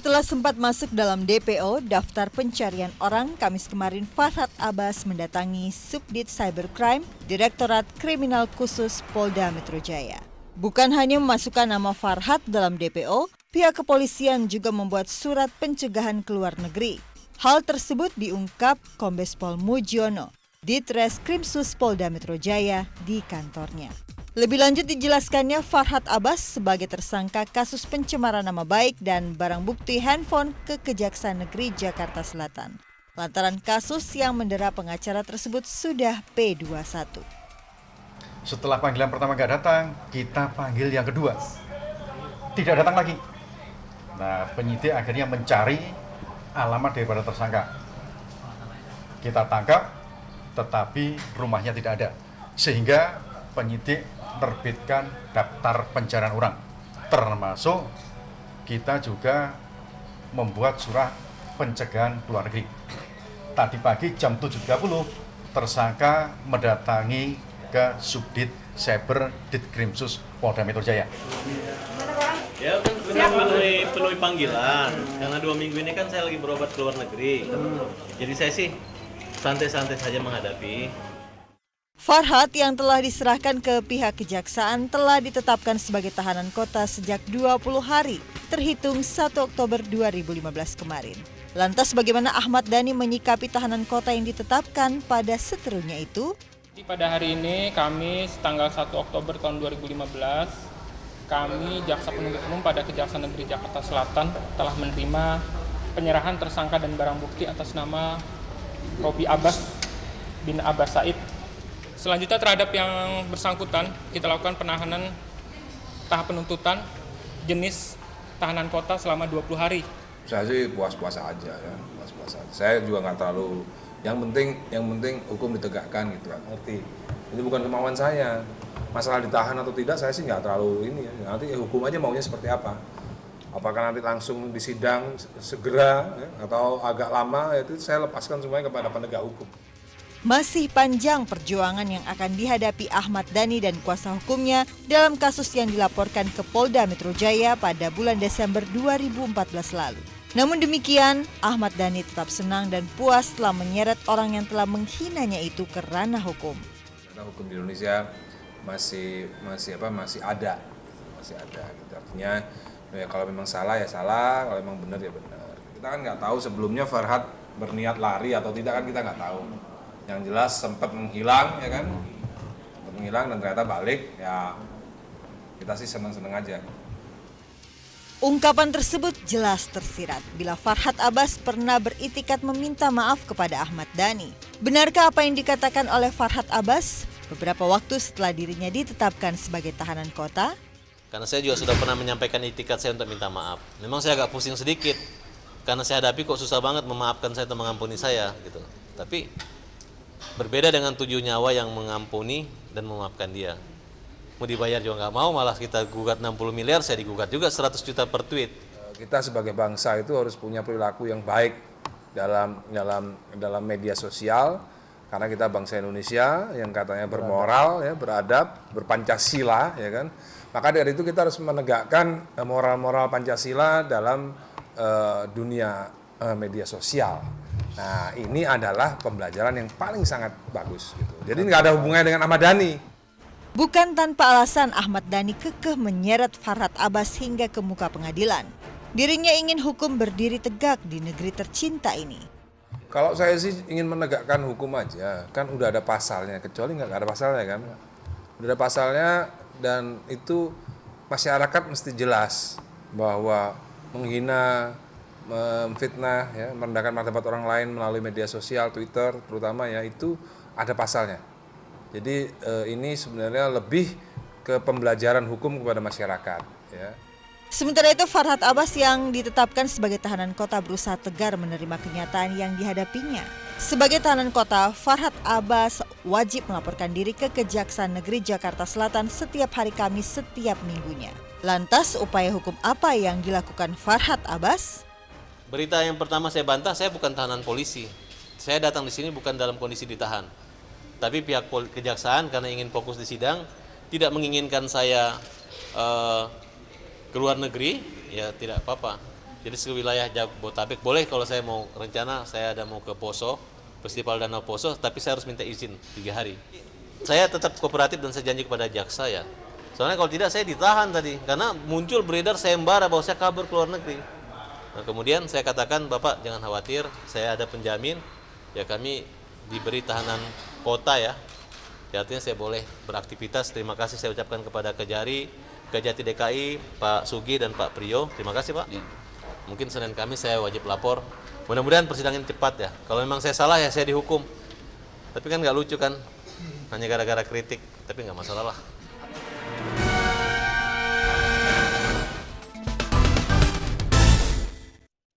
Setelah sempat masuk dalam DPO, daftar pencarian orang, Kamis kemarin Farhad Abbas mendatangi Subdit Cybercrime, Direktorat Kriminal Khusus Polda Metro Jaya. Bukan hanya memasukkan nama Farhad dalam DPO, pihak kepolisian juga membuat surat pencegahan ke luar negeri. Hal tersebut diungkap Kombes Pol Mujiono, Ditreskrimsus Polda Metro Jaya di kantornya. Lebih lanjut dijelaskannya Farhad Abbas sebagai tersangka kasus pencemaran nama baik dan barang bukti handphone ke Kejaksaan Negeri Jakarta Selatan. Lantaran kasus yang mendera pengacara tersebut sudah P21. Setelah panggilan pertama nggak datang, kita panggil yang kedua. Tidak datang lagi. Nah, penyidik akhirnya mencari alamat daripada tersangka. Kita tangkap, tetapi rumahnya tidak ada. Sehingga penyidik terbitkan daftar pencarian orang. Termasuk kita juga membuat surat pencegahan ke luar negeri. Tadi pagi jam 7.30 tersangka mendatangi ke Subdit Cyber Ditkrimsus Polda Metro Jaya. Ya kan penuhi panggilan, karena 2 minggu ini kan saya lagi berobat ke luar negeri. Jadi saya sih santai-santai saja menghadapi. Farhad yang telah diserahkan ke pihak kejaksaan telah ditetapkan sebagai tahanan kota sejak 20 hari, terhitung 1 Oktober 2015 kemarin. Lantas bagaimana Ahmad Dhani menyikapi tahanan kota yang ditetapkan pada seterunya itu? Pada hari ini, Kamis tanggal 1 Oktober tahun 2015, kami Jaksa Penuntut Umum pada Kejaksaan Negeri Jakarta Selatan telah menerima penyerahan tersangka dan barang bukti atas nama Robi Abbas bin Abbas Said. Selanjutnya terhadap yang bersangkutan, kita lakukan penahanan tahap penuntutan jenis tahanan kota selama 20 hari. Saya sih puas-puas aja ya, puas-puas aja. Saya juga nggak terlalu, yang penting hukum ditegakkan gitu kan, ngerti. Ini bukan kemauan saya. Masalah ditahan atau tidak saya sih nggak terlalu ini ya. Nanti hukum aja maunya seperti apa. Apakah nanti langsung disidang segera ya, atau agak lama, itu saya lepaskan semuanya kepada penegak hukum. Masih panjang perjuangan yang akan dihadapi Ahmad Dhani dan kuasa hukumnya dalam kasus yang dilaporkan ke Polda Metro Jaya pada bulan Desember 2014 lalu. Namun demikian, Ahmad Dhani tetap senang dan puas setelah menyeret orang yang telah menghinanya itu ke ranah hukum. Karena hukum di Indonesia masih ada. Gitu. Artinya ya, kalau memang salah ya salah, kalau memang benar ya benar. Kita kan nggak tahu sebelumnya Farhad berniat lari atau tidak, kan kita nggak tahu. Yang jelas sempat menghilang ya kan, sempat menghilang dan ternyata balik ya, kita sih senang-senang aja. Ungkapan tersebut jelas tersirat bila Farhad Abbas pernah beritikat meminta maaf kepada Ahmad Dhani. Benarkah apa yang dikatakan oleh Farhad Abbas beberapa waktu setelah dirinya ditetapkan sebagai tahanan kota? Karena saya juga sudah pernah menyampaikan itikat saya untuk minta maaf. Memang saya agak pusing sedikit, karena saya hadapi kok susah banget memaafkan saya atau mengampuni saya gitu. Tapi berbeda dengan 7 nyawa yang mengampuni dan memaafkan dia. Mau dibayar juga nggak mau, malah kita gugat 60 miliar, saya digugat juga 100 juta per tweet. Kita sebagai bangsa itu harus punya perilaku yang baik dalam media sosial, karena kita bangsa Indonesia yang katanya bermoral, ya, beradab, berpancasila, ya kan. Maka dari itu kita harus menegakkan moral-moral Pancasila dalam dunia media sosial. Nah, ini adalah pembelajaran yang paling sangat bagus gitu. Jadi nggak ada hubungannya dengan Ahmad Dhani. Bukan tanpa alasan Ahmad Dhani kekeh menyeret Farhad Abbas hingga ke muka pengadilan. Dirinya ingin hukum berdiri tegak di negeri tercinta ini. Kalau saya sih ingin menegakkan hukum aja, kan udah ada pasalnya, kecuali nggak ada pasalnya kan. Udah ada pasalnya dan itu masyarakat mesti jelas bahwa menghina, memfitnah, ya, merendahkan martabat orang lain melalui media sosial, Twitter terutama ya, itu ada pasalnya. Jadi ini sebenarnya lebih ke pembelajaran hukum kepada masyarakat. Ya. Sementara itu Farhad Abbas yang ditetapkan sebagai tahanan kota berusaha tegar menerima kenyataan yang dihadapinya. Sebagai tahanan kota, Farhad Abbas wajib melaporkan diri ke Kejaksaan Negeri Jakarta Selatan setiap hari Kamis setiap minggunya. Lantas upaya hukum apa yang dilakukan Farhad Abbas? Berita yang pertama saya bantah, saya bukan tahanan polisi. Saya datang di sini bukan dalam kondisi ditahan. Tapi pihak kejaksaan karena ingin fokus di sidang, tidak menginginkan saya ke luar negeri, ya tidak apa-apa. Jadi sewilayah Jabodetabek boleh kalau saya mau rencana, saya ada mau ke Poso, Festival Danau Poso, tapi saya harus minta izin 3 hari. Saya tetap kooperatif dan saya janji kepada jaksa ya. Soalnya kalau tidak saya ditahan tadi, karena muncul beredar sayembara bahwa saya kabur ke luar negeri. Nah, kemudian saya katakan, Bapak jangan khawatir, saya ada penjamin, ya kami diberi tahanan kota ya. Ya, artinya saya boleh beraktivitas. Terima kasih saya ucapkan kepada Kejari, Kejati DKI, Pak Sugi dan Pak Priyo. Terima kasih Pak. Mungkin Senin Kamis saya wajib lapor. Mudah-mudahan persidangan cepat ya. Kalau memang saya salah ya saya dihukum. Tapi kan nggak lucu kan, hanya gara-gara kritik. Tapi nggak masalah lah.